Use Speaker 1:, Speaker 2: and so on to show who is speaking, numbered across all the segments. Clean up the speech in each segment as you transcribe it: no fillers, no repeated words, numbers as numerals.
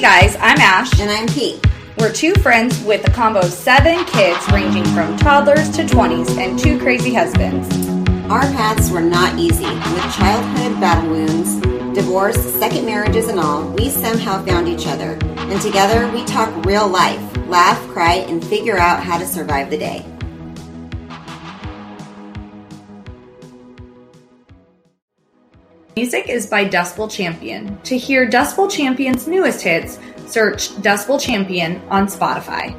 Speaker 1: Hey guys, I'm Ash.
Speaker 2: And I'm Pete.
Speaker 1: We're two friends with a combo of 7 kids ranging from toddlers to 20s and 2 crazy husbands.
Speaker 2: Our paths were not easy. With childhood battle wounds, divorce, second marriages and all, we somehow found each other. And together we talk real life, laugh, cry, and figure out how to survive the day.
Speaker 1: Music is by Decibel Champion. To hear Decibel Champion's newest hits, search Decibel Champion on Spotify.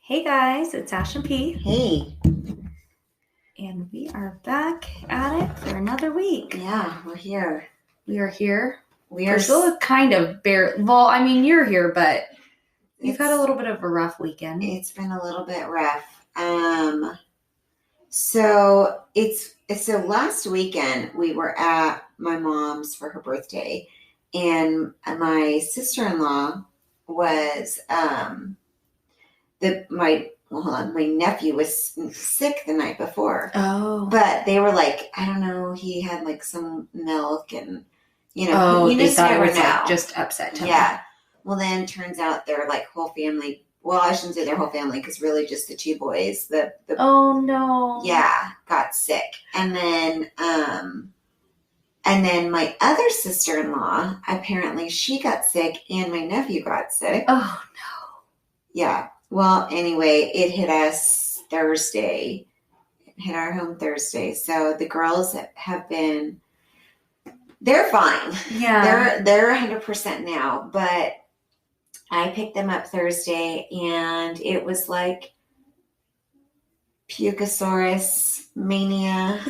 Speaker 1: Hey guys, it's Ash and P.
Speaker 2: Hey.
Speaker 1: And we are back at it for another week.
Speaker 2: Yeah, we're here.
Speaker 1: We are here.
Speaker 2: We are
Speaker 1: We're still kind of well, I mean, you're here, but you've had a little bit of a rough weekend.
Speaker 2: It's been a little bit rough. So last weekend we were at my mom's for her birthday, and my sister-in-law was my nephew was sick the night before.
Speaker 1: Oh.
Speaker 2: But they were like, I don't know, he had like some milk and you
Speaker 1: just
Speaker 2: thought
Speaker 1: it was
Speaker 2: know.
Speaker 1: Like just upset temper.
Speaker 2: Yeah. Well, then turns out their like whole family. Well, I shouldn't say their whole family because really just the 2 boys.
Speaker 1: Oh no.
Speaker 2: Yeah, got sick, and then my other sister-in-law, apparently she got sick, and my nephew got sick.
Speaker 1: Oh no.
Speaker 2: Yeah. Well, anyway, it hit us Thursday. It hit our home Thursday. So the girls have been. They're fine.
Speaker 1: Yeah.
Speaker 2: They're 100% now, but I picked them up Thursday, and it was like Pukesaurus mania.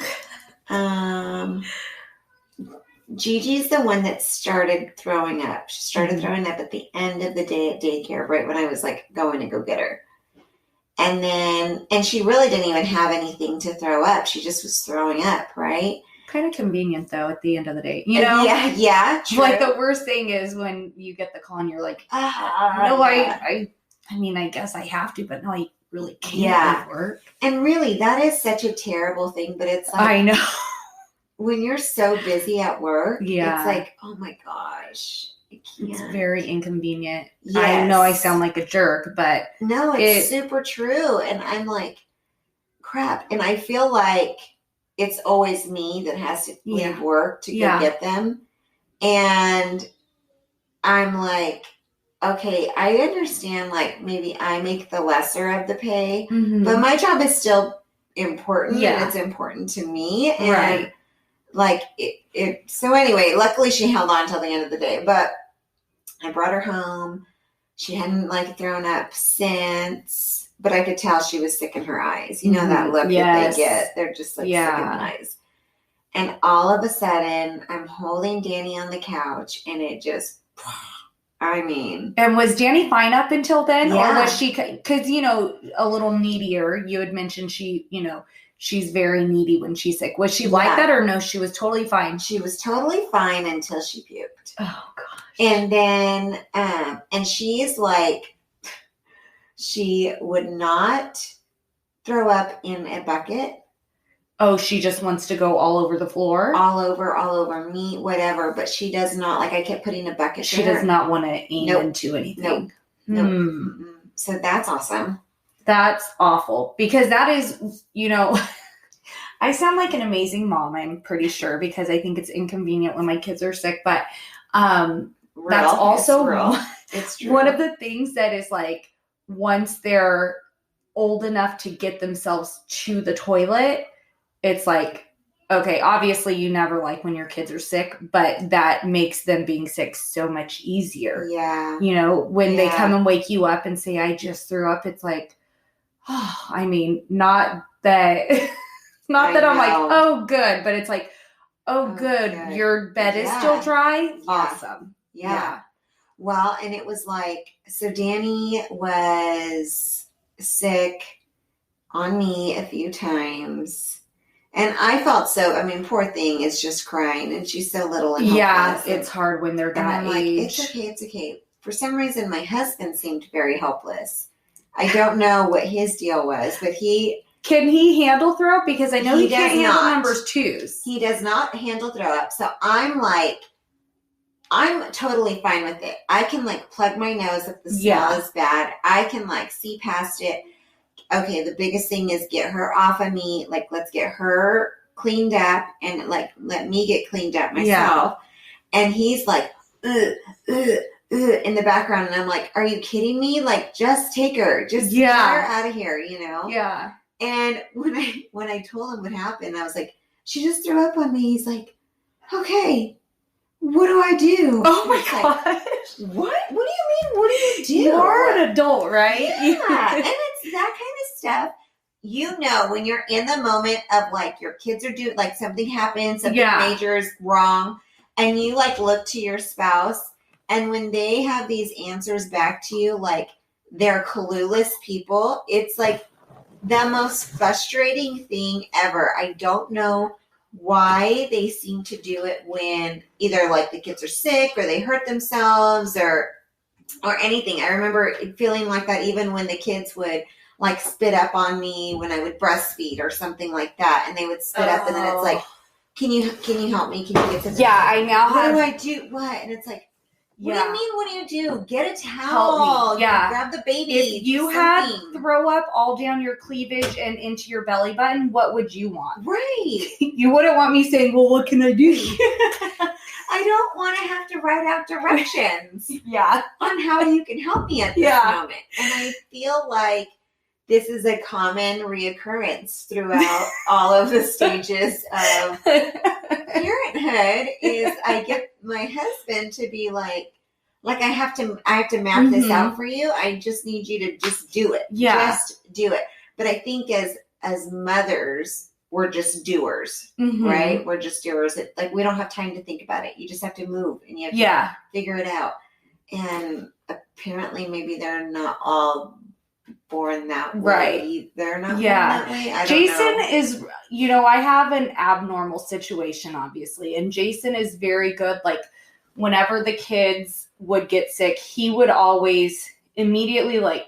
Speaker 2: Gigi's the one that started throwing up. She started throwing up at the end of the day at daycare, right when I was like going to go get her. And she really didn't even have anything to throw up. She just was throwing up, right?
Speaker 1: Kind of convenient though at the end of the day, you know?
Speaker 2: Yeah, true.
Speaker 1: Like the worst thing is when you get the call and you're like, no,
Speaker 2: yeah.
Speaker 1: I mean, I guess I have to, but no, I really can't work.
Speaker 2: And really, that is such a terrible thing, but it's like,
Speaker 1: I know.
Speaker 2: When you're so busy at work,
Speaker 1: yeah.
Speaker 2: It's like, oh my gosh, I can't.
Speaker 1: It's very inconvenient.
Speaker 2: Yes.
Speaker 1: I know I sound like a jerk, but
Speaker 2: no, it's super true. And I'm like, crap. And I feel like it's always me that has to leave work to go get them. And I'm like, okay, I understand, like, maybe I make the lesser of the pay, but my job is still important.
Speaker 1: Yeah.
Speaker 2: And it's important to me. And
Speaker 1: right.
Speaker 2: Like, so anyway, luckily she held on till the end of the day, but I brought her home. She hadn't, like, thrown up since. But I could tell she was sick in her eyes. You know that look that they get. They're just like sick in the eyes. And all of a sudden, I'm holding Danny on the couch, and it just, I mean.
Speaker 1: And was Danny fine up until then?
Speaker 2: Yeah.
Speaker 1: Or was she, because, a little needier. You had mentioned she's very needy when she's sick. Was she like that, or no, she was totally fine?
Speaker 2: She was totally fine until she puked.
Speaker 1: Oh, gosh.
Speaker 2: And then, and she's like, she would not throw up in a bucket.
Speaker 1: Oh, she just wants to go all over the floor?
Speaker 2: All over me, whatever. But she does not, like, I kept putting a bucket
Speaker 1: She does not want to aim into anything.
Speaker 2: Nope. So that's awesome.
Speaker 1: That's awful. Because that is, I sound like an amazing mom, I'm pretty sure, because I think it's inconvenient when my kids are sick. But that's also
Speaker 2: it's true.
Speaker 1: One of the things that is like, once they're old enough to get themselves to the toilet, it's like, okay, obviously you never like when your kids are sick, but that makes them being sick so much easier.
Speaker 2: Yeah.
Speaker 1: When they come and wake you up and say, I just threw up, it's like, oh, I mean, not that I'm like, oh, good, but it's like, oh, good. Your bed is still dry?
Speaker 2: Yeah.
Speaker 1: Awesome.
Speaker 2: Yeah. Well, and it was like, so Danny was sick on me a few times. And I felt poor thing is just crying, and she's so little. And
Speaker 1: it's hard when they're that age.
Speaker 2: Like, it's okay. For some reason, my husband seemed very helpless. I don't know what his deal was, but he
Speaker 1: Can he handle throw up? Because I know he can't handle
Speaker 2: not.
Speaker 1: numbers twos.
Speaker 2: He does not handle throw up. So I'm totally fine with it. I can like plug my nose if the smell is bad. I can like see past it. Okay, the biggest thing is get her off of me. Like, let's get her cleaned up and like let me get cleaned up myself. Yeah. And he's like, in the background, and I'm like, are you kidding me? Like, just take her. Just get her out of here, you know?
Speaker 1: Yeah.
Speaker 2: And when I told him what happened, I was like, she just threw up on me. He's like, okay, what do I do?
Speaker 1: Oh my gosh.
Speaker 2: Like, what? What do you mean? What do you do?
Speaker 1: You're an adult, right?
Speaker 2: Yeah. And it's that kind of stuff. You know, when you're in the moment of like your kids are doing, like something happens, something major is wrong, and you like look to your spouse, and when they have these answers back to you, like they're clueless people, it's like the most frustrating thing ever. I don't know why they seem to do it when either like the kids are sick or they hurt themselves or anything. I remember feeling like that even when the kids would like spit up on me when I would breastfeed or something like that, and they would spit up, and then it's like, can you help me? Can you get this?
Speaker 1: Yeah, I now
Speaker 2: what do I do? What? And it's like, what do you mean? What do you do? Get a towel.
Speaker 1: Help me. Yeah.
Speaker 2: Grab the baby.
Speaker 1: If you had throw up all down your cleavage and into your belly button, what would you want?
Speaker 2: Right.
Speaker 1: You wouldn't want me saying, well, what can I do?
Speaker 2: I don't want to have to write out directions
Speaker 1: on
Speaker 2: how you can help me at this moment. And I feel like this is a common reoccurrence throughout all of the stages of parenthood is I get my husband to be like I have to map this out for you. I just need you to just do it.
Speaker 1: Yeah.
Speaker 2: Just do it. But I think as mothers, we're just doers, right? We're just doers. Like we don't have time to think about it. You just have to move and you have to figure it out. And apparently maybe they're not all born that way.
Speaker 1: Right.
Speaker 2: They're not born that way. I don't
Speaker 1: Jason
Speaker 2: know.
Speaker 1: is, I have an abnormal situation, obviously. And Jason is very good. Like, whenever the kids would get sick, he would always immediately, like,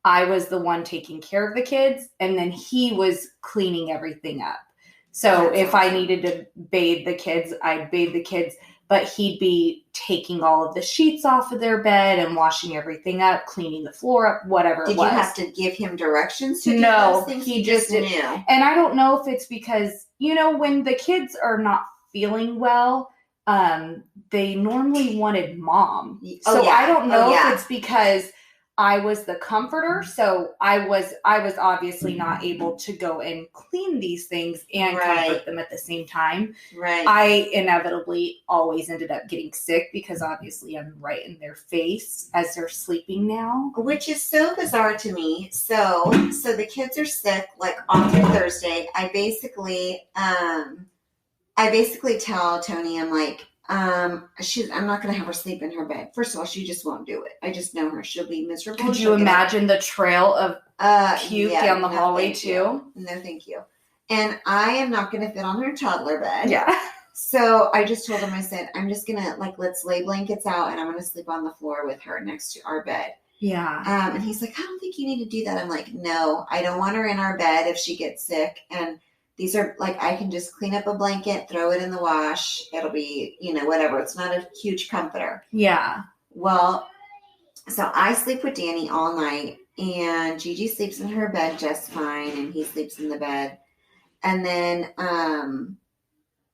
Speaker 1: I was the one taking care of the kids, and then he was cleaning everything up. So if I needed to bathe the kids, I'd bathe the kids. But he'd be taking all of the sheets off of their bed and washing everything up, cleaning the floor up, whatever it was.
Speaker 2: Did you have to give him directions to do
Speaker 1: those
Speaker 2: things?
Speaker 1: He just knew. And I don't know if it's because, when the kids are not feeling well, they normally wanted mom. I don't know if it's because I was the comforter, so I was obviously not able to go and clean these things and comfort them at the same time.
Speaker 2: Right.
Speaker 1: I inevitably always ended up getting sick because obviously I'm right in their face as they're sleeping now.
Speaker 2: Which is so bizarre to me. So the kids are sick like on through Thursday. I basically tell Tony, I'm like, I'm not going to have her sleep in her bed. First of all, she just won't do it. I just know her. She'll be miserable.
Speaker 1: Could you imagine the trail of puke down the hallway too?
Speaker 2: No, thank you. And I am not going to fit on her toddler bed.
Speaker 1: Yeah.
Speaker 2: So I just told him, I said, I'm just going to let's lay blankets out and I'm going to sleep on the floor with her next to our bed.
Speaker 1: Yeah.
Speaker 2: And he's like, I don't think you need to do that. I'm like, no, I don't want her in our bed if she gets sick. And these are I can just clean up a blanket, throw it in the wash. It'll be, whatever. It's not a huge comforter.
Speaker 1: Yeah.
Speaker 2: Well, so I sleep with Danny all night and Gigi sleeps in her bed just fine. And he sleeps in the bed. And then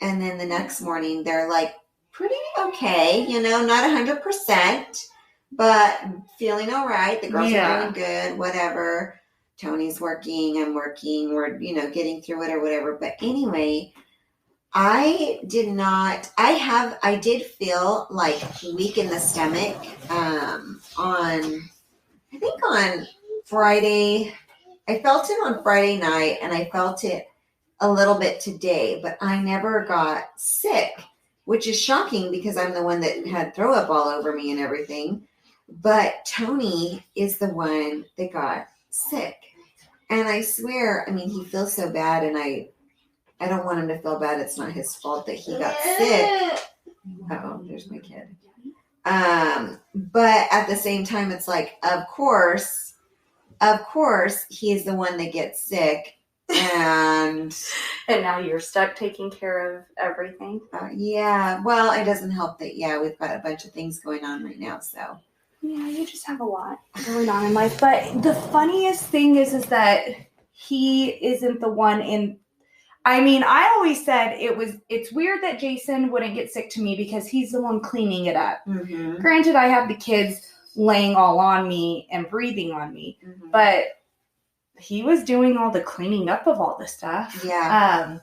Speaker 2: the next morning they're like pretty okay, not 100%, but feeling all right. The girls are doing good, whatever. Tony's working, I'm working, we're, getting through it or whatever. But anyway, I did feel like weak in the stomach on Friday. I felt it on Friday night and I felt it a little bit today, but I never got sick, which is shocking because I'm the one that had throw up all over me and everything. But Tony is the one that got sick. And I swear, he feels so bad and I don't want him to feel bad. It's not his fault that he got sick. Uh-oh, there's my kid. But at the same time, it's like, of course, he's the one that gets sick. And
Speaker 1: now you're stuck taking care of everything.
Speaker 2: Yeah, well, it doesn't help that, we've got a bunch of things going on right now, so.
Speaker 1: Yeah, you just have a lot going on in life. But the funniest thing is that he isn't the one in. I mean, I always said it's weird that Jason wouldn't get sick to me because he's the one cleaning it up.
Speaker 2: Mm-hmm.
Speaker 1: Granted, I have the kids laying all on me and breathing on me, but he was doing all the cleaning up of all the stuff.
Speaker 2: Yeah.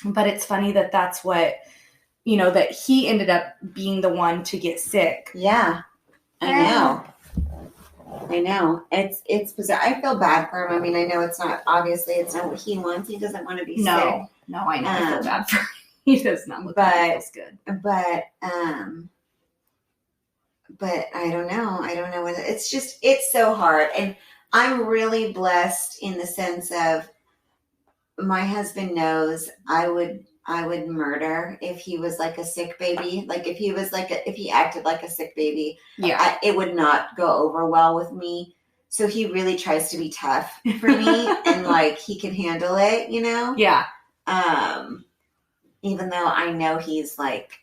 Speaker 1: But it's funny that that's what, that he ended up being the one to get sick.
Speaker 2: Yeah, I know. It's bizarre. I feel bad for him. I mean, I know it's not what he wants. He doesn't want to be sick.
Speaker 1: No, I know. I feel bad for him. He does not look like he feels good.
Speaker 2: But I don't know. I don't know whether it's so hard. And I'm really blessed in the sense of my husband knows I would murder if he was like a sick baby. Like if he acted like a sick baby, it would not go over well with me. So he really tries to be tough for me and like he can handle it,
Speaker 1: Yeah.
Speaker 2: Even though I know he's like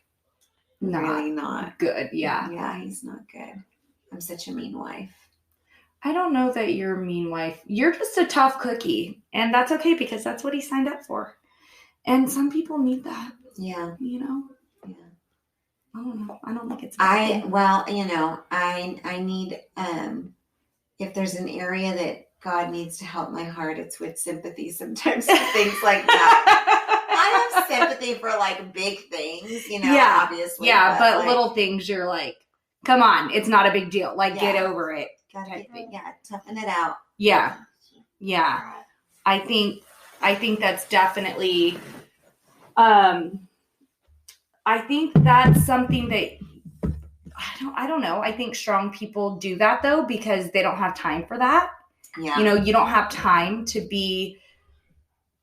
Speaker 2: really not
Speaker 1: good. Yeah.
Speaker 2: Yeah, he's not good. I'm such a mean wife.
Speaker 1: I don't know that you're a mean wife. You're just a tough cookie. And that's okay because that's what he signed up for. And some people need that.
Speaker 2: Yeah.
Speaker 1: Yeah. I don't know. I don't think it's
Speaker 2: I need if there's an area that God needs to help my heart, it's with sympathy sometimes for things like that. I have sympathy for like big things, obviously.
Speaker 1: Yeah, but like, little things you're like, come on, it's not a big deal. Like get over it.
Speaker 2: Toughen it out.
Speaker 1: Yeah. I think that's definitely I think that's something that I don't know. I think strong people do that though because they don't have time for that.
Speaker 2: Yeah.
Speaker 1: You don't have time to be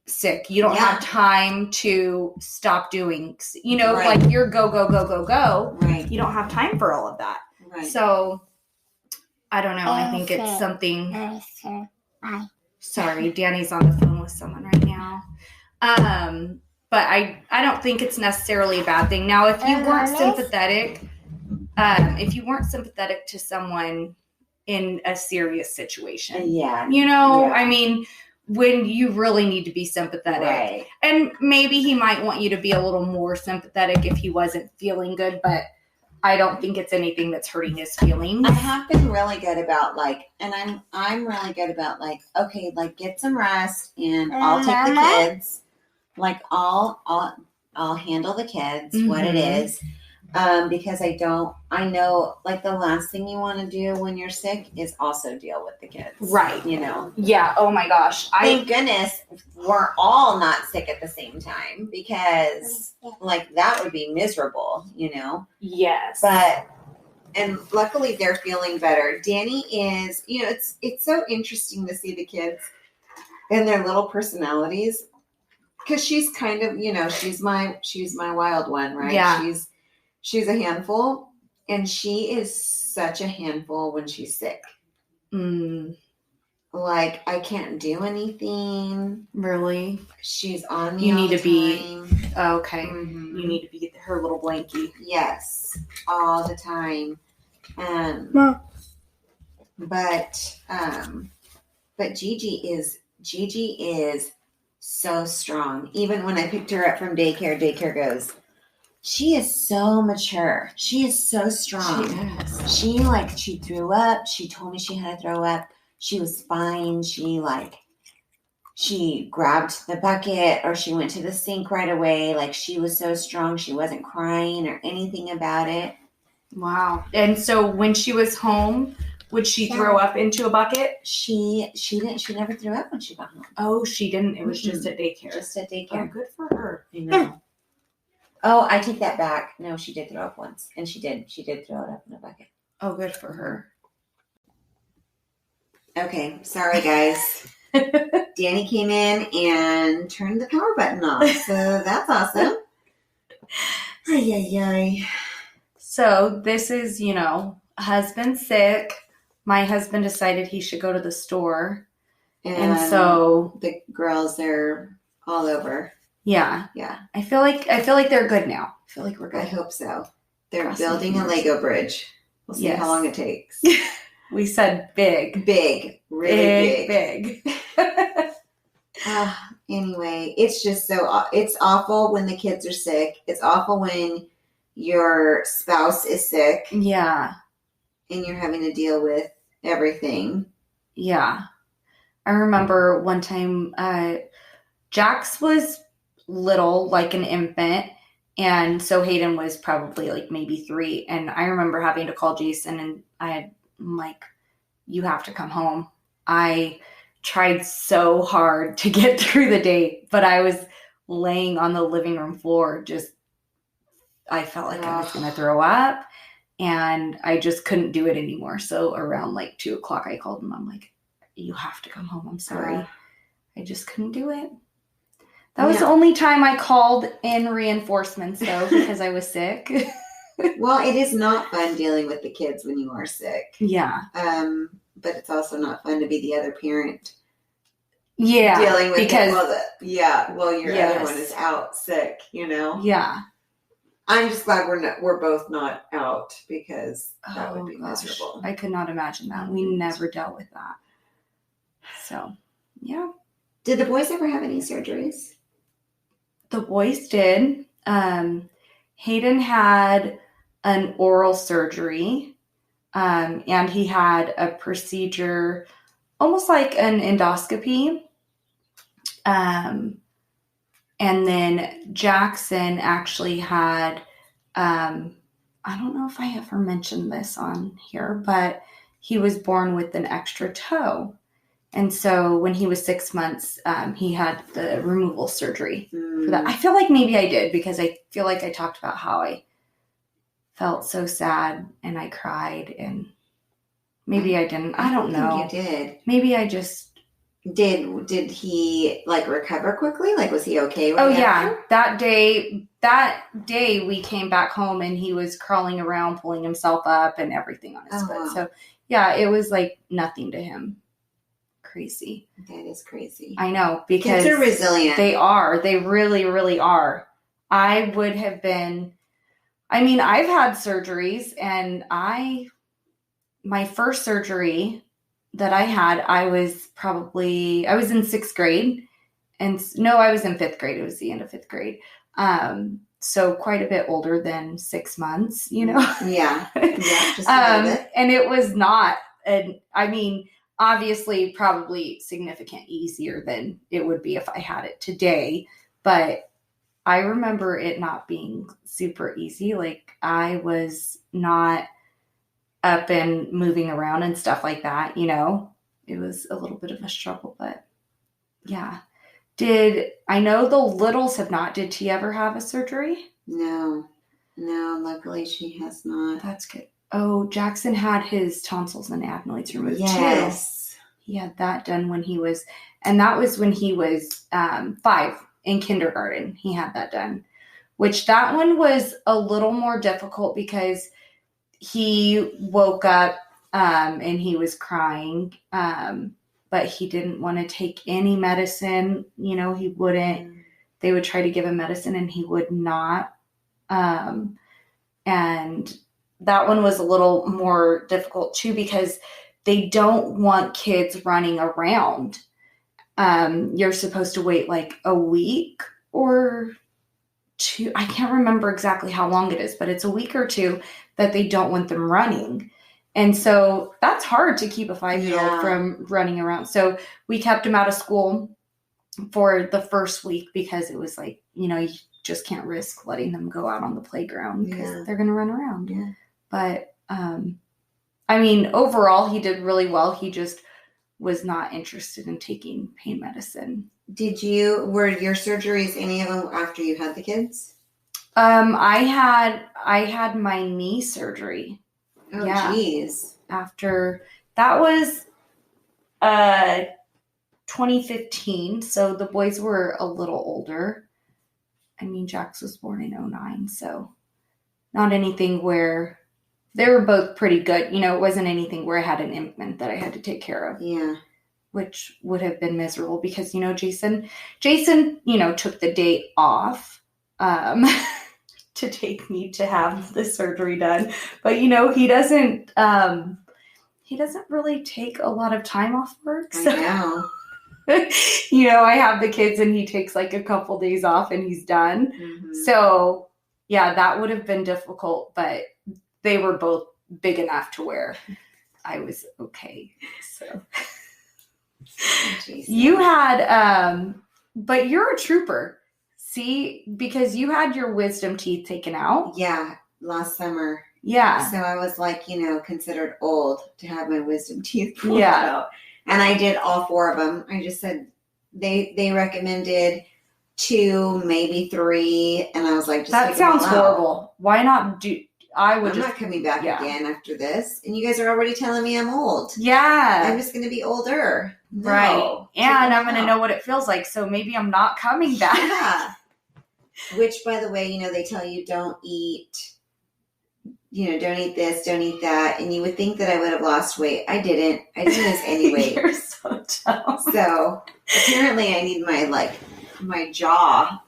Speaker 1: sick. You don't have time to stop doing,
Speaker 2: right.
Speaker 1: Like you're go.
Speaker 2: Right.
Speaker 1: You don't have time for all of that.
Speaker 2: Right.
Speaker 1: So I don't know. I think it's something. Sorry, Danny's on the phone with someone right now. But I don't think it's necessarily a bad thing. Now, if you weren't sympathetic to someone in a serious situation, I mean, when you really need to be sympathetic,
Speaker 2: right.
Speaker 1: And maybe he might want you to be a little more sympathetic if he wasn't feeling good, but I don't think it's anything that's hurting his feelings.
Speaker 2: I have been really good about and I'm really good about okay, get some rest and I'll take the kids. I'll handle the kids, what it is. Because I know the last thing you want to do when you're sick is also deal with the kids.
Speaker 1: Right. Yeah. Oh my gosh.
Speaker 2: Thank goodness we're all not sick at the same time because that would be miserable,
Speaker 1: Yes.
Speaker 2: And luckily they're feeling better. Danny is, it's so interesting to see the kids and their little personalities because she's kind of, she's my wild one, right?
Speaker 1: Yeah.
Speaker 2: She's a handful, and she is such a handful when she's sick. I can't do anything.
Speaker 1: Really?
Speaker 2: She's on me.
Speaker 1: You need
Speaker 2: to
Speaker 1: be okay.
Speaker 2: Mm-hmm.
Speaker 1: You need to be her little blankie.
Speaker 2: Yes, all the time. But Gigi is so strong. Even when I picked her up from daycare goes, she is so mature. She is so strong. She is. She threw up. She told me she had to throw up. She was fine. She grabbed the bucket or she went to the sink right away. She was so strong. She wasn't crying or anything about it.
Speaker 1: Wow. And so when she was home, would she throw up into a bucket?
Speaker 2: She didn't. She never threw up when she got home.
Speaker 1: Oh, she didn't. It was just at daycare.
Speaker 2: Oh,
Speaker 1: good for her.
Speaker 2: I know. Oh, I take that back. No, she did throw up once. And she did throw it up in a bucket.
Speaker 1: Oh, good for her.
Speaker 2: Okay. Sorry, guys. Danny came in and turned the power button off. So that's awesome. Ay.
Speaker 1: So this is, husband sick. My husband decided he should go to the store. And so
Speaker 2: the girls are all over.
Speaker 1: Yeah.
Speaker 2: Yeah.
Speaker 1: I feel like they're good now. I feel like we're good.
Speaker 2: I hope so. They're building a Lego bridge. We'll see how long it takes.
Speaker 1: We said big.
Speaker 2: Big. Really
Speaker 1: big.
Speaker 2: Anyway, it's just it's awful when the kids are sick. It's awful when your spouse is sick.
Speaker 1: Yeah.
Speaker 2: And you're having to deal with everything.
Speaker 1: Yeah. I remember one time Jax was little, like an infant, and so Hayden was probably like maybe 3. And I remember having to call Jason, and I'm like, you have to come home. I tried so hard to get through the day, but I was laying on the living room floor, I felt like I was going to throw up, and I just couldn't do it anymore. So around like 2:00, I called him. I'm like, you have to come home. I'm sorry. I just couldn't do it. That was the only time I called in reinforcements, though, because I was sick.
Speaker 2: Well, it is not fun dealing with the kids when you are sick.
Speaker 1: Yeah.
Speaker 2: But it's also not fun to be the other parent.
Speaker 1: Yeah.
Speaker 2: Dealing with
Speaker 1: because
Speaker 2: your other one is out sick,
Speaker 1: Yeah.
Speaker 2: I'm just glad we're both not out, because that would be miserable.
Speaker 1: I could not imagine that. We never dealt with that. So, yeah.
Speaker 2: Did the boys ever have any surgeries?
Speaker 1: The boys did. Hayden had an oral surgery, and he had a procedure almost like an endoscopy. And then Jackson actually had, I don't know if I ever mentioned this on here, but he was born with an extra toe. And so when he was 6 months, he had the removal surgery for that. I feel like maybe I did, because I feel like I talked about how I felt so sad and I cried, and maybe I didn't. I don't know.
Speaker 2: I think you did.
Speaker 1: Maybe I just...
Speaker 2: Did he recover quickly? Was he okay with it?
Speaker 1: Yeah. That day we came back home and he was crawling around, pulling himself up and everything on his foot. Wow. So yeah, it was like nothing to him. Crazy.
Speaker 2: That is crazy.
Speaker 1: I know, because
Speaker 2: kids are resilient.
Speaker 1: They are. They really, really are. I would have been... I've had surgeries, and my first surgery that I had, I was in 6th grade, and no, I was in 5th grade. It was the end of 5th grade. So quite a bit older than 6 months,
Speaker 2: Yeah. Just a little bit.
Speaker 1: And it was not, obviously probably significant easier than it would be if I had it today. But I remember it not being super easy. I was not up and moving around and stuff like that, it was a little bit of a struggle, but yeah. I know the littles have not. Did he ever have a surgery?
Speaker 2: No, luckily she has not.
Speaker 1: That's good. Oh, Jackson had his tonsils and adenoids removed
Speaker 2: too.
Speaker 1: He had that done when he was 5 in kindergarten. He had that done, which that one was a little more difficult because he woke up and he was crying, but he didn't want to take any medicine. He wouldn't. They would try to give him medicine and he would not. And that one was a little more difficult too, because they don't want kids running around. You're supposed to wait like a week or 2. I can't remember exactly how long it is, but it's a week or 2 that they don't want them running. And so that's hard to keep a 5-year-old from running around. So we kept him out of school for the first week, because it was like, you just can't risk letting them go out on the playground, because they're going to run around.
Speaker 2: Yeah.
Speaker 1: But, overall, he did really well. He just was not interested in taking pain medicine.
Speaker 2: Were your surgeries, any of them after you had the kids?
Speaker 1: I had my knee surgery.
Speaker 2: Oh, geez.
Speaker 1: After that was 2015, so the boys were a little older. Jax was born in 2009, so not anything where... They were both pretty good. It wasn't anything where I had an infant that I had to take care of.
Speaker 2: Yeah.
Speaker 1: which would have been miserable because, Jason, took the day off to take me to have the surgery done. But, he doesn't really take a lot of time off work.
Speaker 2: So. I know.
Speaker 1: I have the kids and he takes like a couple days off and he's done. Mm-hmm. So yeah, that would have been difficult, but they were both big enough to where I was okay. So you had, but you're a trooper. See, because you had your wisdom teeth taken out.
Speaker 2: Yeah. Last summer.
Speaker 1: Yeah.
Speaker 2: So I was like, considered old to have my wisdom teeth pulled out. And I did all 4 of them. I just said they recommended 2, maybe 3, and I was like, just
Speaker 1: that sounds horrible. Why not do? I'm
Speaker 2: not coming back again after this. And you guys are already telling me I'm old.
Speaker 1: Yeah,
Speaker 2: I'm just going to be older,
Speaker 1: right? And I'm going to know what it feels like. So maybe I'm not coming back.
Speaker 2: Yeah. Which, by the way, they tell you don't eat. Don't eat this, don't eat that. And you would think that I would have lost weight. I didn't. I didn't lose any weight.
Speaker 1: You're so dumb.
Speaker 2: So apparently I need my jaw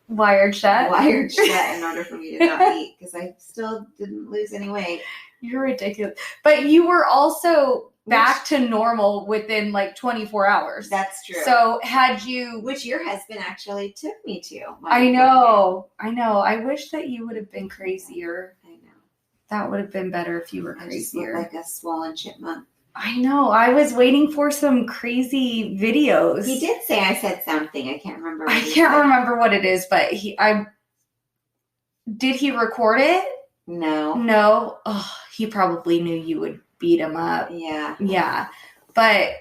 Speaker 1: wired shut
Speaker 2: in order for me to not eat, because I still didn't lose any weight.
Speaker 1: You're ridiculous. But you were also back to normal within 24 hours.
Speaker 2: That's true.
Speaker 1: So had you...
Speaker 2: Which your husband actually took me to.
Speaker 1: I know. I wish that you would have been crazier. That would have been better if you were crazier.
Speaker 2: I just look like a swollen chipmunk.
Speaker 1: I know. I was waiting for some crazy videos.
Speaker 2: He did say I said something. I can't remember.
Speaker 1: I can't remember what it is, but did he record it?
Speaker 2: No.
Speaker 1: No. Oh, he probably knew you would beat him up.
Speaker 2: Yeah.
Speaker 1: Yeah. But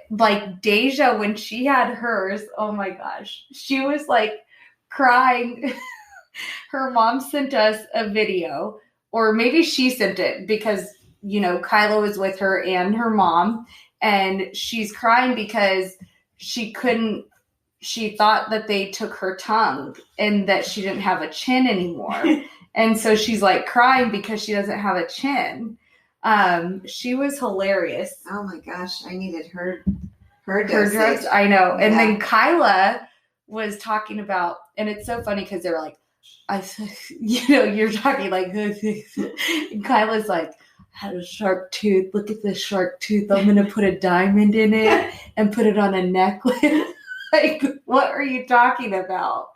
Speaker 1: Deja, when she had hers, oh my gosh, she was crying. Her mom sent us a video. Or maybe she sent it because, Kyla was with her and her mom. And she's crying because she thought that they took her tongue and that she didn't have a chin anymore. And so she's crying because she doesn't have a chin. She was hilarious.
Speaker 2: Oh my gosh. I needed her
Speaker 1: drugs. I know. And then Kyla was talking about, and it's so funny because they were you're talking and Kyla's I had a shark tooth. Look at this shark tooth. I'm going to put a diamond in it and put it on a necklace. What are you talking about?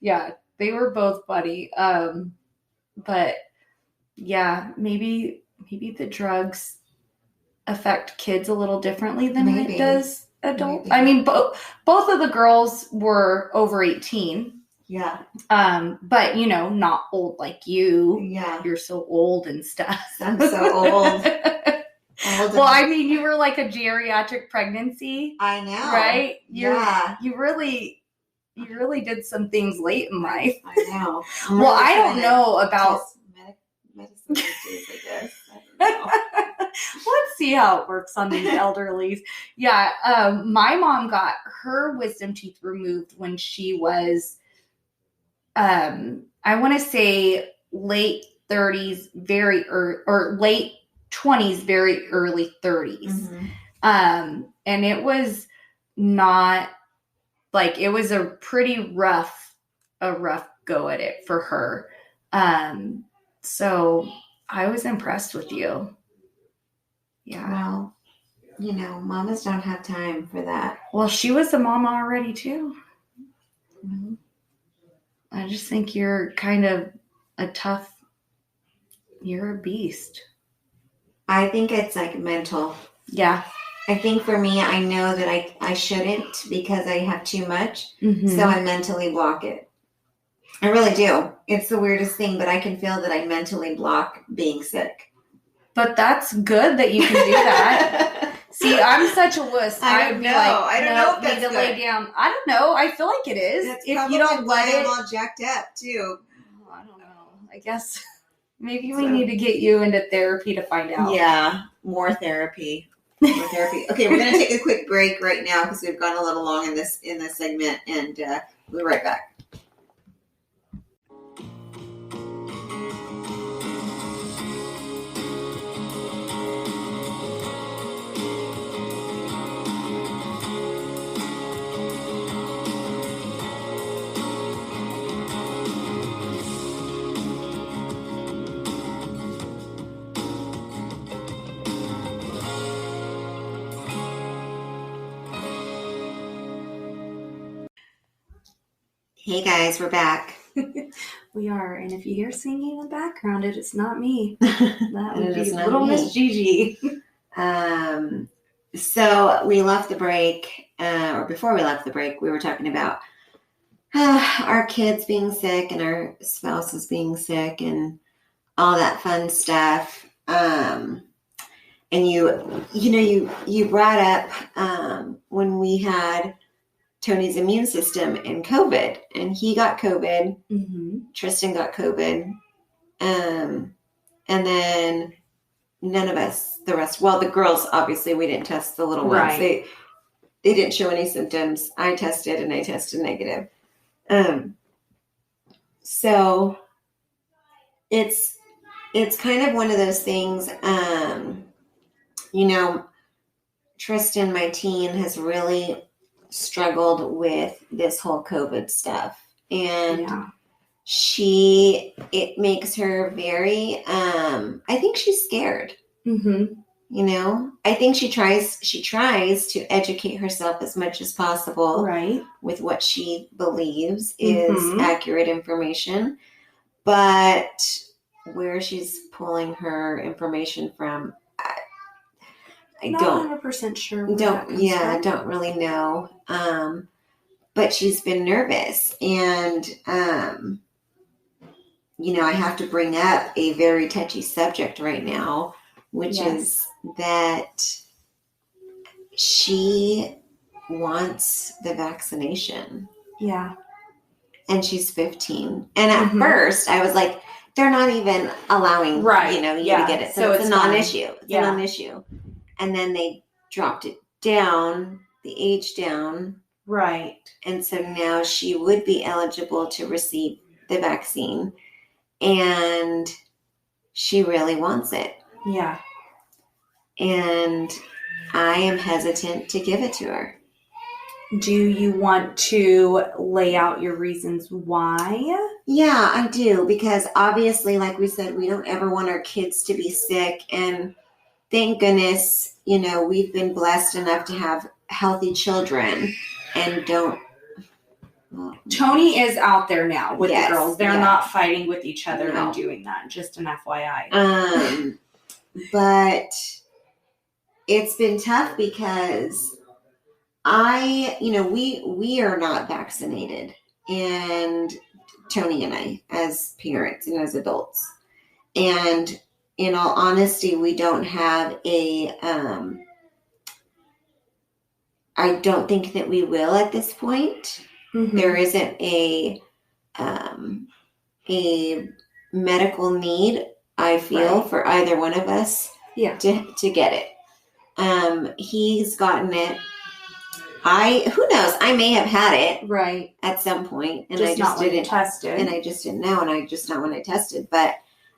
Speaker 1: Yeah, they were both funny. But yeah, maybe the drugs affect kids a little differently than it does adults. Maybe. I mean, both of the girls were over 18.
Speaker 2: Yeah.
Speaker 1: But not old like you.
Speaker 2: Yeah.
Speaker 1: You're so old and stuff.
Speaker 2: I'm so old.
Speaker 1: Well, I mean, you were like a geriatric pregnancy.
Speaker 2: I know.
Speaker 1: Right?
Speaker 2: Yeah.
Speaker 1: You really did some things late in life.
Speaker 2: I know.
Speaker 1: Well, I don't know about
Speaker 2: medicine these days, I guess. I don't know.
Speaker 1: Let's see how it works on these elderlies. Yeah. My mom got her wisdom teeth removed when she was I want to say late 30s, or late 20s, very early 30s. Mm-hmm. And it was not it was a pretty rough go at it for her. So I was impressed with you. Yeah.
Speaker 2: Well, mamas don't have time for that.
Speaker 1: Well, she was a mama already too.
Speaker 2: Mm-hmm.
Speaker 1: I just think you're kind of you're a beast.
Speaker 2: I think it's mental.
Speaker 1: Yeah.
Speaker 2: I think for me, I know that I shouldn't because I have too much.
Speaker 1: Mm-hmm.
Speaker 2: So I mentally block it. I really do. It's the weirdest thing, but I can feel that I mentally block being sick.
Speaker 1: But that's good that you can do that. See, I'm such a wuss.
Speaker 2: I would be I don't know if that's good.
Speaker 1: Lay down. I don't know. I feel like it is.
Speaker 2: That's
Speaker 1: if you don't let it,
Speaker 2: I'm all jacked up too.
Speaker 1: I don't know. I guess maybe we need to get you into therapy to find out.
Speaker 2: Yeah, more therapy. Okay, we're gonna take a quick break right now because we've gone a little long in this segment, and we'll be right back. Hey guys, we're back.
Speaker 1: We are, and if you hear singing in the background, it is not me.
Speaker 2: That
Speaker 1: That would be little Miss Gigi.
Speaker 2: So we left the break, or before we left the break, we were talking about our kids being sick and our spouses being sick and all that fun stuff. And you brought up when we had Tony's immune system and COVID, and he got COVID.
Speaker 1: Mm-hmm.
Speaker 2: Tristan got COVID. And then none of us, the rest, well, the girls, obviously we didn't test the little ones.
Speaker 1: Right.
Speaker 2: They didn't show any symptoms. I tested and I tested negative. So it's kind of one of those things, Tristan, my teen, has really struggled with this whole COVID stuff. And it makes her very, I think she's scared.
Speaker 1: Mm-hmm.
Speaker 2: I think she tries to educate herself as much as possible,
Speaker 1: right,
Speaker 2: with what she believes is accurate information. But where she's pulling her information from, I
Speaker 1: not
Speaker 2: don't
Speaker 1: 100% sure.
Speaker 2: I don't really know. But she's been nervous, and I have to bring up a very touchy subject right now, which is that she wants the vaccination.
Speaker 1: Yeah.
Speaker 2: And she's 15. And at first I was like, they're not even allowing, you to get it. So it's a non-issue. It's a non-issue. And then they dropped it down, the age down.
Speaker 1: Right.
Speaker 2: And so now she would be eligible to receive the vaccine. And she really wants it.
Speaker 1: Yeah.
Speaker 2: And I am hesitant to give it to her.
Speaker 1: Do you want to lay out your reasons why?
Speaker 2: Yeah, I do. Because obviously, like we said, we don't ever want our kids to be sick. And thank goodness, we've been blessed enough to have healthy children and don't. Well,
Speaker 1: Tony is out there now with the girls. They're not fighting with each other and doing that. Just an FYI.
Speaker 2: But it's been tough because we are not vaccinated, and Tony and I, as parents and as adults, and in all honesty, we don't have I don't think that we will at this point. Mm-hmm. There isn't a medical need, I feel, for either one of us to get it. He's gotten it. Who knows? I may have had it at some point, and I just didn't test it, and I just didn't know, and I just not when I tested. But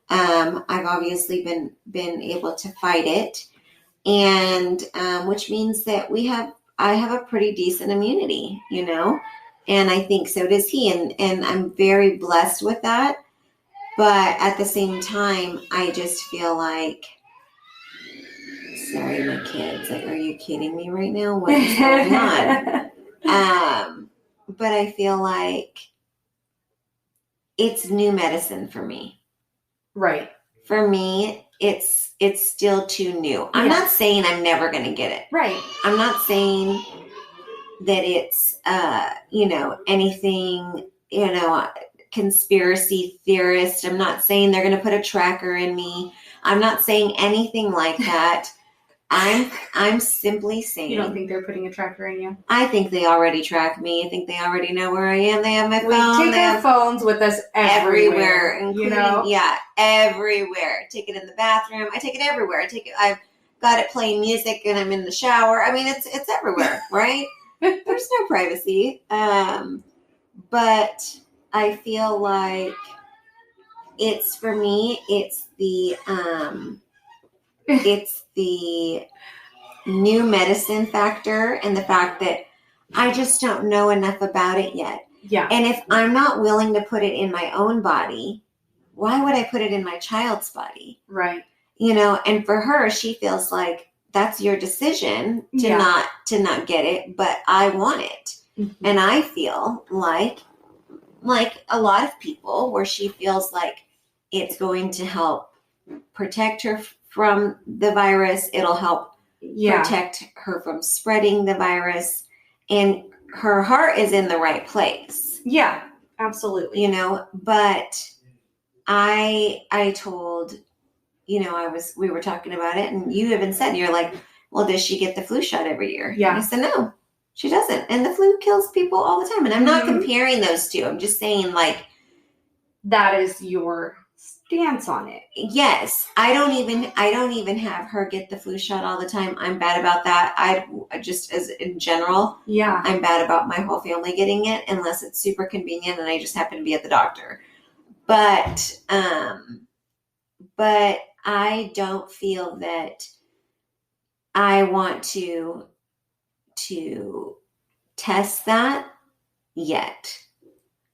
Speaker 2: I've obviously been able to fight it, and which means that I have a pretty decent immunity, and I think so does he, and I'm very blessed with that. But at the same time, I just feel like. Sorry, my kids. Like, are you kidding me right now? What is going on? But I feel like it's new medicine for me.
Speaker 1: Right.
Speaker 2: For me, it's still too new. I'm not saying I'm never going to get it.
Speaker 1: Right.
Speaker 2: I'm not saying that it's, anything, conspiracy theorist. I'm not saying they're going to put a tracker in me. I'm not saying anything like that. I'm simply saying. You
Speaker 1: don't think they're putting a tracker in you?
Speaker 2: I think they already track me. I think they already know where I am. They have my phone.
Speaker 1: We take our phones with us everywhere.
Speaker 2: Yeah, everywhere. Take it in the bathroom. I take it everywhere. I've got it playing music and I'm in the shower. I mean, it's everywhere, right? There's no privacy. But I feel like for me, it's the new medicine factor and the fact that I just don't know enough about it yet.
Speaker 1: Yeah.
Speaker 2: And if I'm not willing to put it in my own body, why would I put it in my child's body?
Speaker 1: Right.
Speaker 2: And for her, she feels like that's your decision to not get it, but I want it. Mm-hmm. And I feel like like a lot of people, where she feels like it's going to help protect her from the virus. It'll help protect her from spreading the virus. And her heart is in the right place.
Speaker 1: Yeah, absolutely.
Speaker 2: You know, but I told, you know, we were talking about it, and you even said, you're like, well, does she get the flu shot every year?
Speaker 1: Yeah.
Speaker 2: And I said, no, she doesn't. And the flu kills people all the time. And I'm not comparing those two. I'm just saying, like, that
Speaker 1: is your stance on it.
Speaker 2: Yes. I don't even have her get the flu shot all the time. I'm bad about that. I just, as in general, I'm bad about my whole family getting it unless it's super convenient and I just happen to be at the doctor. But I don't feel that I want to test that yet.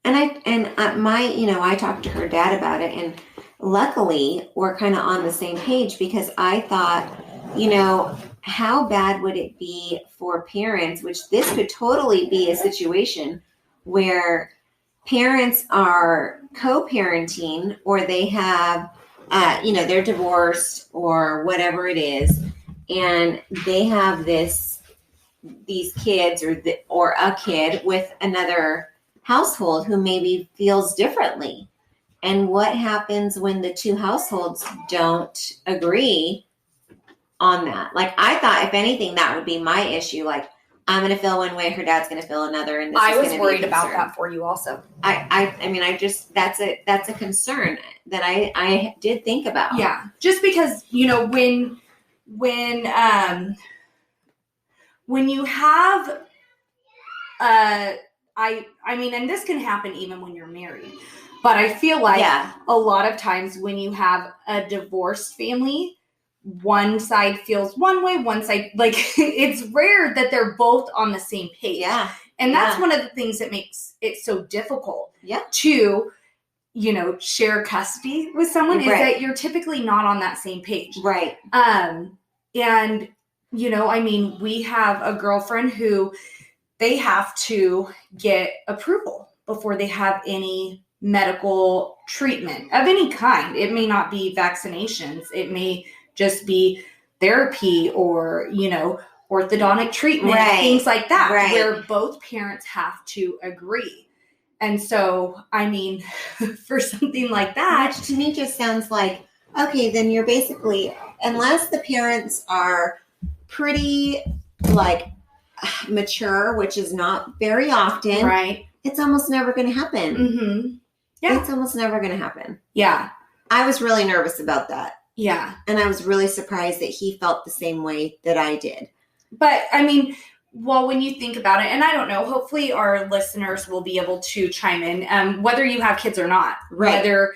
Speaker 2: And I talked to her dad about it, and luckily we're kind of on the same page, because I thought, you know, how bad would it be for parents, which this could totally be a situation where parents are co-parenting, or they have, they're divorced or whatever it is, and they have these kids or a kid with another household who maybe feels differently. And what happens when the two households don't agree on that? Like, I thought, if anything, that would be my issue. Like, I'm going to feel one way, her dad's going to feel another. And
Speaker 1: I was worried about that for you also.
Speaker 2: That's a concern that I did think about.
Speaker 1: Yeah. Just because, you know, when you have, I mean, and this can happen even when you're married, but I feel like a lot of times when you have a divorced family, one side feels one way, one side, like, it's rare that they're both on the same page.
Speaker 2: Yeah.
Speaker 1: And that's one of the things that makes it so difficult
Speaker 2: to,
Speaker 1: you know, share custody with someone, is that you're typically not on that same page.
Speaker 2: Right.
Speaker 1: And, you know, I mean, we have a girlfriend who they have to get approval before they have any medical treatment of any kind. It may not be vaccinations. It may just be therapy or, you know, orthodontic treatment, things like that, where both parents have to agree. And so, I mean, for something like that,
Speaker 2: which to me just sounds like, okay, then you're basically, unless the parents are pretty, like, mature, which is not very often, it's almost never going to happen.
Speaker 1: Mm-hmm. Yeah.
Speaker 2: It's almost never going to happen.
Speaker 1: Yeah.
Speaker 2: I was really nervous about that.
Speaker 1: Yeah.
Speaker 2: And I was really surprised that he felt the same way that I did.
Speaker 1: But, I mean, well, when you think about it, and I don't know, hopefully our listeners will be able to chime in, whether you have kids or not, whether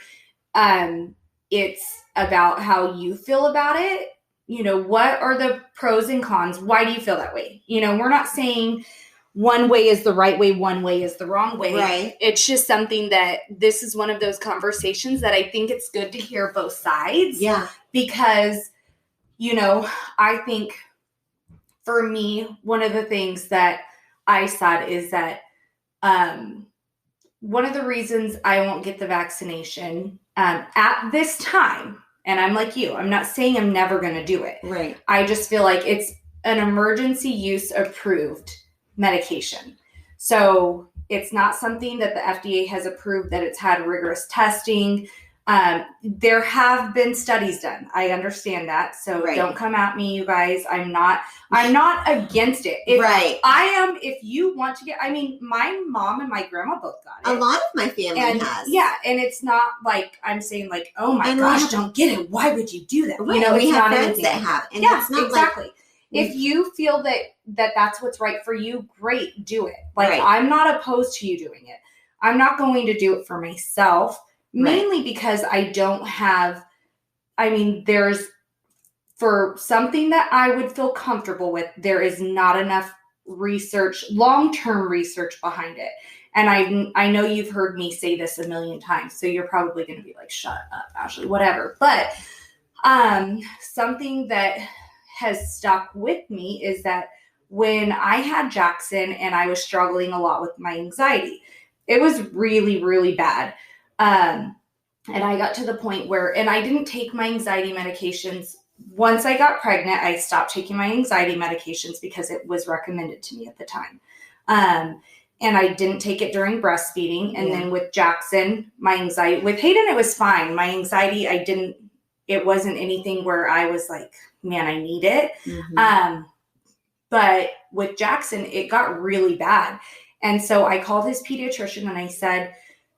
Speaker 1: it's about how you feel about it. You know, what are the pros and cons? Why do you feel that way? You know, we're not saying one way is the right way, one way is the wrong way.
Speaker 2: Right.
Speaker 1: It's just something that this is one of those conversations that I think it's good to hear both sides.
Speaker 2: Yeah.
Speaker 1: Because, you know, I think for me, one of the things that I said is that one of the reasons I won't get the vaccination at this time, and I'm like you, I'm not saying I'm never going to do it.
Speaker 2: Right.
Speaker 1: I just feel like it's an emergency use approved medication. So it's not something that the FDA has approved, that it's had rigorous testing. There have been studies done. I understand that. So don't come at me, you guys. I'm not against it. If you want to get, I mean, my mom and my grandma both got it.
Speaker 2: A lot of my family has.
Speaker 1: Yeah. And it's not like I'm saying like, oh my gosh, don't get it. Why would you do that?
Speaker 2: Right. You know, we have friends that have.
Speaker 1: And it's not exactly. If you feel that that's what's right for you, great, do it. Like, I'm not opposed to you doing it. I'm not going to do it for myself. Mainly because I don't have, I mean, for something that I would feel comfortable with, there is not enough research, long-term research behind it. And I know you've heard me say this a million times, so you're probably going to be like, shut up, Ashley, whatever. But something that has stuck with me is that when I had Jackson and I was struggling a lot with my anxiety, It was really, really bad. And I got to the point where, and I didn't take my anxiety medications. Once I got pregnant, I stopped taking my anxiety medications because it was recommended to me at the time. And I didn't take it during breastfeeding. And then with Jackson, my anxiety, with Hayden, it was fine. My anxiety, it wasn't anything where I was like, man, I need it. But with Jackson, it got really bad. And so I called his pediatrician and I said,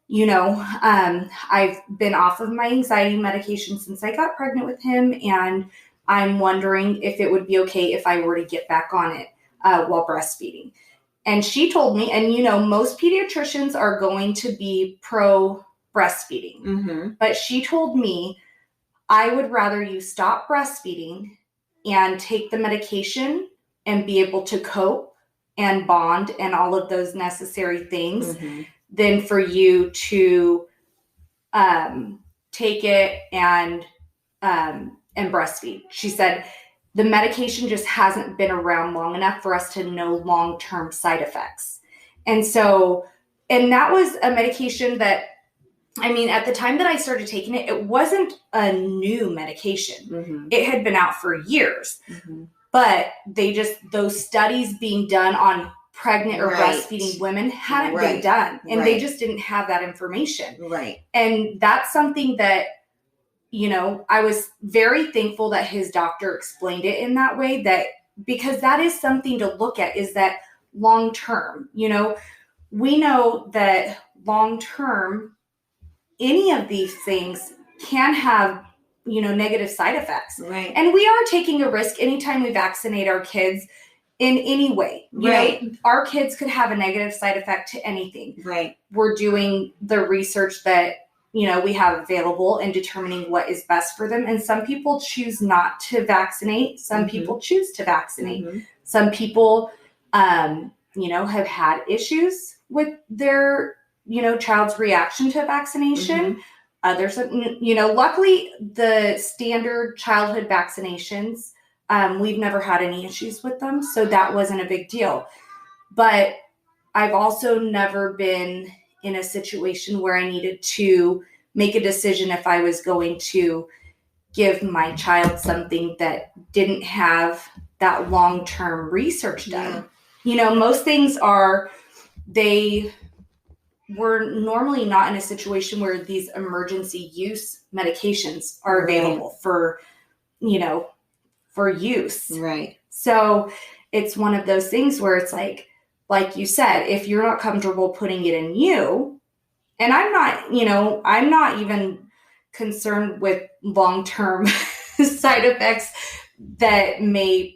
Speaker 1: I've been off of my anxiety medication since I got pregnant with him. And I'm wondering if it would be okay if I were to get back on it while breastfeeding. And she told me, and most pediatricians are going to be pro breastfeeding, but she told me, I would rather you stop breastfeeding and take the medication and be able to cope and bond and all of those necessary things than for you to take it and breastfeed. She said, the medication just hasn't been around long enough for us to know long-term side effects. And that was a medication that, at the time that I started taking it, it wasn't a new medication. It had been out for years, but those studies being done on pregnant or breastfeeding women hadn't been done, and they just didn't have that information. And that's something that, I was very thankful that his doctor explained it in that way, because that is something to look at, is that long term. We know that long term, any of these things can have, negative side effects. And we are taking a risk anytime we vaccinate our kids in any way. Our kids could have a negative side effect to anything. We're doing the research that, we have available and determining what is best for them. And some people choose not to vaccinate. Some people choose to vaccinate. Some people, have had issues with their, child's reaction to vaccination. Others, luckily the standard childhood vaccinations, we've never had any issues with them. So that wasn't a big deal. But I've also never been in a situation where I needed to make a decision if I was going to give my child something that didn't have that long-term research done. Most things they were normally not in a situation where these emergency use medications are available for use. So it's one of those things where it's like you said, if you're not comfortable putting it in you, and I'm not even concerned with long-term side effects that may,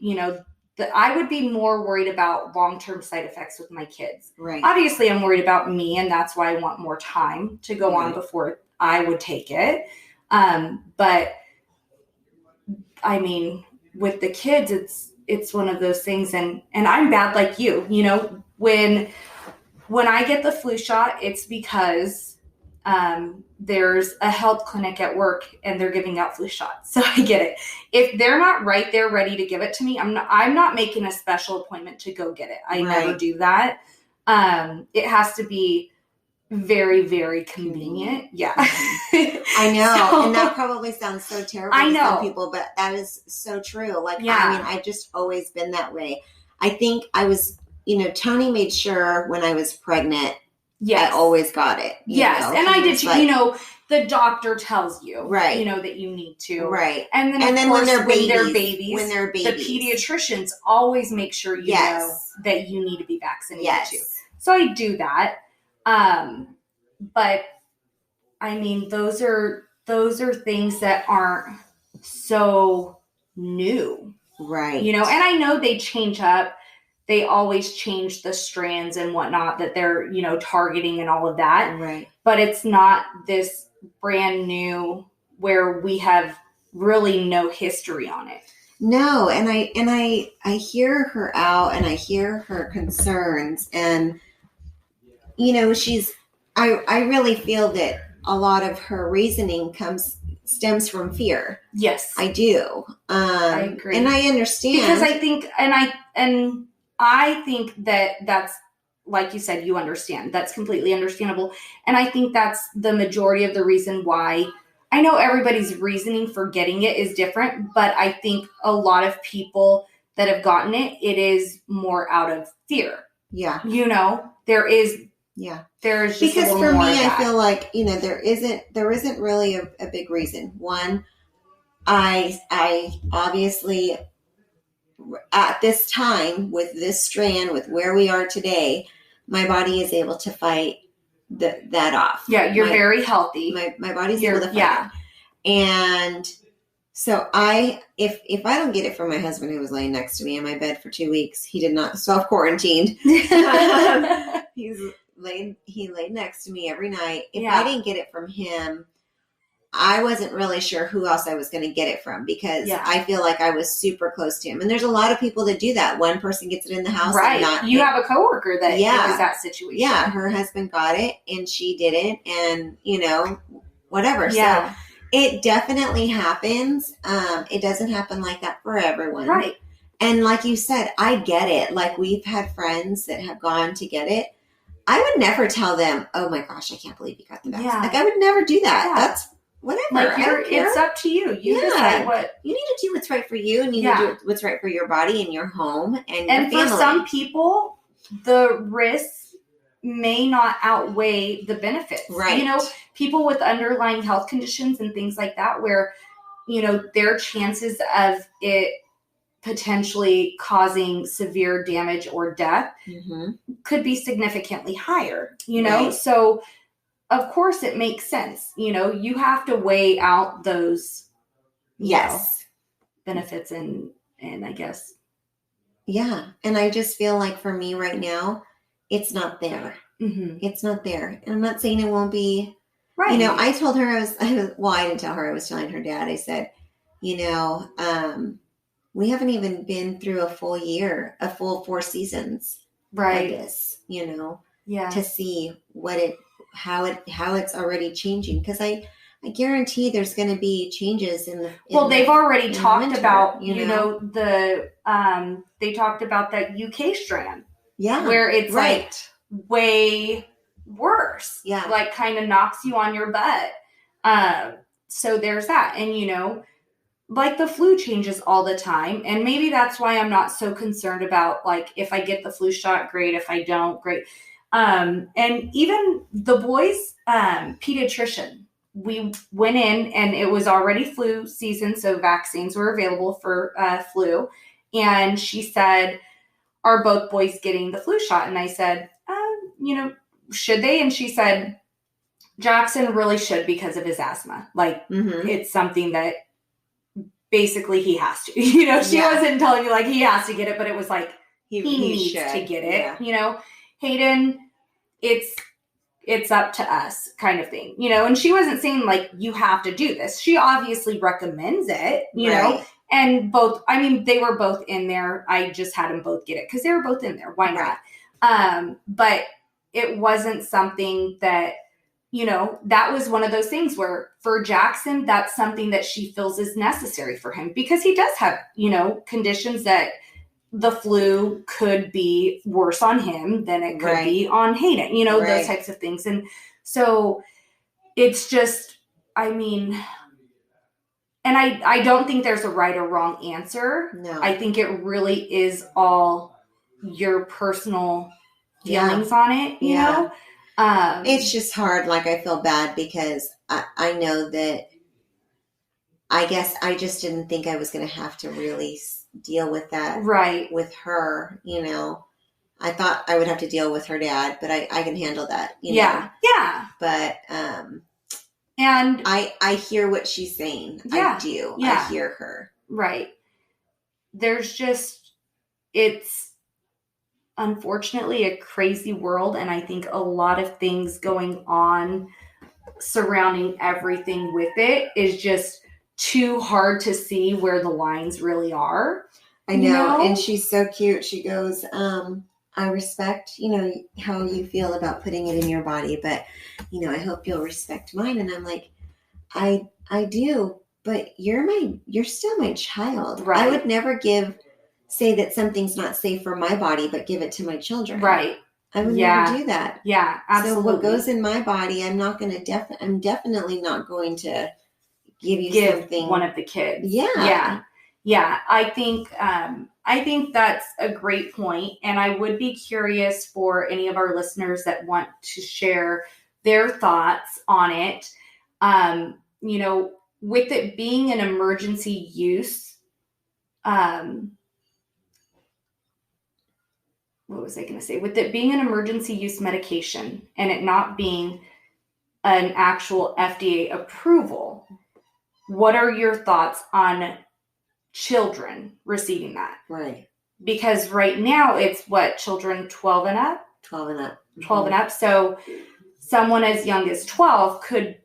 Speaker 1: that I would be more worried about long-term side effects with my kids. Obviously, I'm worried about me, and that's why I want more time to go on before I would take it. But with the kids, it's one of those things, and I'm bad like you. When I get the flu shot, it's because there's a health clinic at work and they're giving out flu shots. So I get it. If they're not right there ready to give it to me, I'm not making a special appointment to go get it. I never do that. It has to be very, very convenient. Yeah.
Speaker 2: I know. So, and that probably sounds so terrible to some people, but that is so true. I've just always been that way. I think I was, Tony made sure when I was pregnant, I always got it.
Speaker 1: And I did too. The doctor tells you, that you need to. And then, of course, when they're babies, the pediatricians always make sure you know that you need to be vaccinated too. So I do that. But those are things that aren't so new. And I know they change up. They always change the strands and whatnot that they're, targeting and all of that. But it's not this brand new where we have really no history on it.
Speaker 2: No. And I hear her out and I hear her concerns, and, I really feel that a lot of her reasoning stems from fear.
Speaker 1: Yes.
Speaker 2: I do.
Speaker 1: I agree.
Speaker 2: And I understand.
Speaker 1: Because I think, I think that that's like you said, you understand. That's completely understandable. And I think that's the majority of the reason why. I know everybody's reasoning for getting it is different, but I think a lot of people that have gotten it, it is more out of fear.
Speaker 2: Yeah.
Speaker 1: There's just
Speaker 2: because
Speaker 1: a
Speaker 2: for
Speaker 1: more
Speaker 2: me, I feel like, there isn't really a big reason. One, I obviously at this time with this strand, with where we are today, my body is able to fight that off.
Speaker 1: Yeah, you're very healthy.
Speaker 2: My body's able to fight it. And so if I don't get it from my husband, who was laying next to me in my bed for 2 weeks, he did not self-quarantined. He laid next to me every night. If I didn't get it from him, I wasn't really sure who else I was going to get it from, because I feel like I was super close to him. And there's a lot of people that do that. One person gets it in the house.
Speaker 1: Right. And you have a coworker that was that situation.
Speaker 2: Yeah. Her husband got it and she didn't. And, whatever.
Speaker 1: Yeah.
Speaker 2: So it definitely happens. It doesn't happen like that for everyone.
Speaker 1: Right.
Speaker 2: And like you said, I get it. Like, we've had friends that have gone to get it. I would never tell them, oh my gosh, I can't believe you got the vaccine.
Speaker 1: Yeah.
Speaker 2: Like, I would never do that.
Speaker 1: Yeah.
Speaker 2: That's whatever.
Speaker 1: Like, it's up to you. You decide what
Speaker 2: you need to do. What's right for you, and you need to do what's right for your body and your home and your family.
Speaker 1: For some people, the risks may not outweigh the benefits.
Speaker 2: Right.
Speaker 1: People with underlying health conditions and things like that, where their chances of it potentially causing severe damage or death could be significantly higher.
Speaker 2: Right.
Speaker 1: So of course it makes sense. You have to weigh out those benefits and I guess.
Speaker 2: Yeah. And I just feel like for me right now, it's not there.
Speaker 1: Mm-hmm.
Speaker 2: It's not there. And I'm not saying it won't be.
Speaker 1: Right.
Speaker 2: I told her I didn't tell her. I was telling her dad. I said, we haven't even been through a full year, a full 4 seasons.
Speaker 1: Right.
Speaker 2: Of this,
Speaker 1: Yeah.
Speaker 2: to see how it's already changing. Because I guarantee there's going to be changes
Speaker 1: they've already talked
Speaker 2: winter,
Speaker 1: about, they talked about that UK strand.
Speaker 2: Yeah.
Speaker 1: Where it's like way worse.
Speaker 2: Yeah.
Speaker 1: Like, kind of knocks you on your butt. So there's that. And, like, the flu changes all the time. And maybe that's why I'm not so concerned about, like, if I get the flu shot, great. If I don't, great. And even the boys' pediatrician, we went in and it was already flu season. So vaccines were available for flu. And she said, are both boys getting the flu shot? And I said, should they? And she said, Jackson really should, because of his asthma. Like, it's something that basically he has to. She wasn't telling me, like, he has to get it, but it was like, he needs to get it. Yeah. Hayden, it's up to us kind of thing. And she wasn't saying, like, you have to do this. She obviously recommends it, you know. And they were both in there. I just had them both get it because they were both in there. Why not? But it wasn't something that, that was one of those things where for Jackson, that's something that she feels is necessary for him, because he does have, conditions that the flu could be worse on him than it could be on Hayden, those types of things. And so it's just, and I don't think there's a right or wrong answer.
Speaker 2: No.
Speaker 1: I think it really is all your personal feelings on it, you know?
Speaker 2: It's just hard. Like, I feel bad because I know that I guess I just didn't think I was going to have to really deal with that with her, I thought I would have to deal with her dad, but I can handle that, know?
Speaker 1: Yeah.
Speaker 2: But,
Speaker 1: and
Speaker 2: I hear what she's saying.
Speaker 1: Yeah.
Speaker 2: I do.
Speaker 1: Yeah.
Speaker 2: I hear her.
Speaker 1: Right. There's just, it's unfortunately a crazy world. And I think a lot of things going on surrounding everything with it is just too hard to see where the lines really are.
Speaker 2: I know. And she's so cute. She goes, I respect, how you feel about putting it in your body, but, I hope you'll respect mine. And I'm like, I do, but you're still my child.
Speaker 1: Right.
Speaker 2: I would never say that something's not safe for my body, but give it to my children.
Speaker 1: Right.
Speaker 2: I would
Speaker 1: Yeah.
Speaker 2: never do that.
Speaker 1: Yeah, absolutely.
Speaker 2: So what goes in my body, I'm definitely not going to give you something.
Speaker 1: One of the kids.
Speaker 2: Yeah.
Speaker 1: Yeah. I think that's a great point, and I would be curious for any of our listeners that want to share their thoughts on it. With it being an emergency use, what was I going to say? With it being an emergency use medication and it not being an actual FDA approval, what are your thoughts on children receiving that?
Speaker 2: Right.
Speaker 1: Because right now it's what, children 12 and up?
Speaker 2: 12 and up.
Speaker 1: 12 and up. So someone as young as 12 could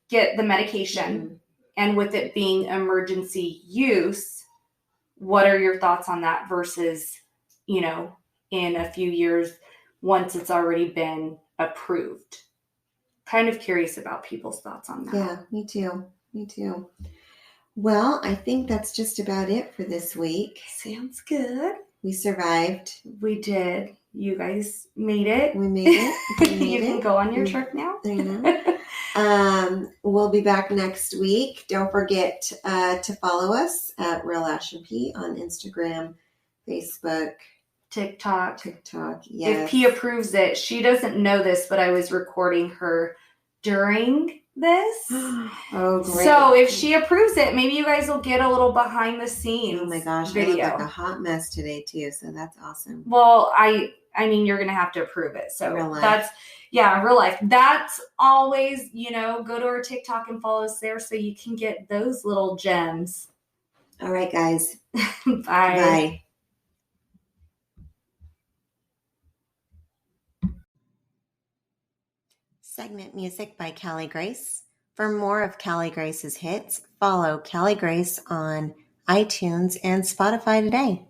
Speaker 1: get the medication, and with it being emergency use, what are your thoughts on that versus, in a few years once it's already been approved? Kind of curious about people's thoughts on that.
Speaker 2: Yeah, me too. Well, I think that's just about it for this week.
Speaker 1: Sounds good.
Speaker 2: We survived.
Speaker 1: We did. You guys made it.
Speaker 2: We made it.
Speaker 1: You can go on your trip now.
Speaker 2: I know. We'll be back next week. Don't forget to follow us at Real Ash and P on Instagram, Facebook,
Speaker 1: TikTok.
Speaker 2: Yes.
Speaker 1: If P approves it, she doesn't know this, but I was recording her during this.
Speaker 2: Oh, great.
Speaker 1: So if she approves it, maybe you guys will get a little behind the scenes.
Speaker 2: Oh my gosh,
Speaker 1: video.
Speaker 2: I look like a hot mess today too, so that's awesome.
Speaker 1: Well, I mean, you're gonna have to approve it. So
Speaker 2: real life.
Speaker 1: Real life. That's always, go to our TikTok and follow us there so you can get those little gems.
Speaker 2: All right, guys.
Speaker 1: Bye.
Speaker 2: Bye. Segment music by Callie Grace. For more of Callie Grace's hits, follow Callie Grace on iTunes and Spotify today.